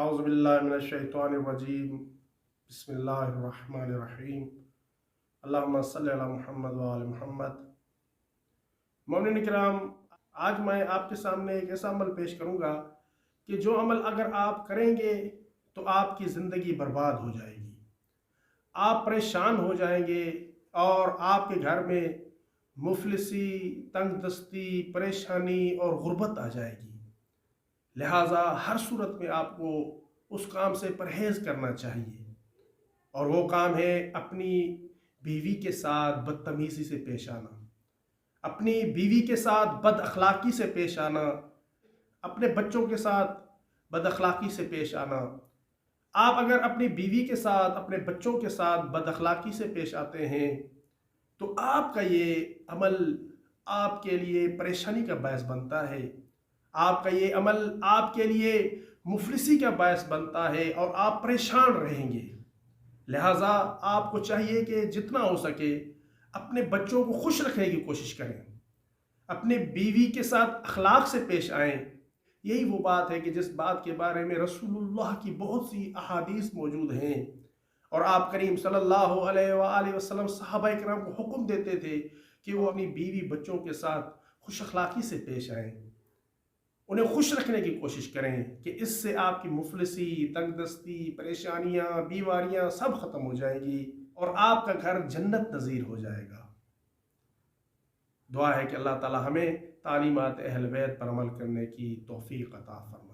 औज़ुबिल्लाहिमिनश्शैतानिर्रजीम बिस्मिल्लाहिर्रहमानिर्रहीम अल्लाहुम्मा सल्लि अला मुहम्मद व आले मुहम्मद। मोमिनीन किराम, आज मैं आपके सामने एक ऐसा अमल पेश करूँगा कि जो अमल अगर आप करेंगे तो आपकी ज़िंदगी बर्बाद हो जाएगी, आप परेशान हो जाएंगे और आपके घर में मुफलिसी, तंगदस्ती, परेशानी और गुर्बत आ जाएगी। लिहाजा हर सूरत में आपको उस काम से परहेज़ करना चाहिए, और वो काम है अपनी बीवी के साथ बदतमीज़ी से पेश आना, अपनी बीवी के साथ बद अखलाक़ी से पेश आना, अपने बच्चों के साथ बद अखलाक़ी से पेश आना। आप अगर अपनी बीवी के साथ, अपने बच्चों के साथ बद अखलाक़ी से पेश आते हैं तो आपका ये अमल आपके लिए परेशानी का बायस बनता है, आपका ये अमल आपके लिए मुफलिसी का बायस बनता है और आप परेशान रहेंगे। लिहाजा आपको चाहिए कि जितना हो सके अपने बच्चों को खुश रखने की कोशिश करें, अपने बीवी के साथ अखलाक से पेश आएँ। यही वो बात है कि जिस बात के बारे में रसूलुल्लाह की बहुत सी अहादीस मौजूद हैं और आप करीम सल्लल्लाहु अलैहि वसल्लम सहाबा किराम को हुक्म देते थे कि वो अपनी बीवी बच्चों के साथ खुश अखलाकी से पेश आएँ, उन्हें खुश रखने की कोशिश करें कि इससे आपकी मुफलिसी, तंगदस्ती, परेशानियाँ, बीमारियाँ सब ख़त्म हो जाएंगी और आपका घर जन्नत नज़ीर हो जाएगा। दुआ है कि अल्लाह ताला हमें तालीमात अहल बैत पर अमल करने की तौफीक अता फरमाए।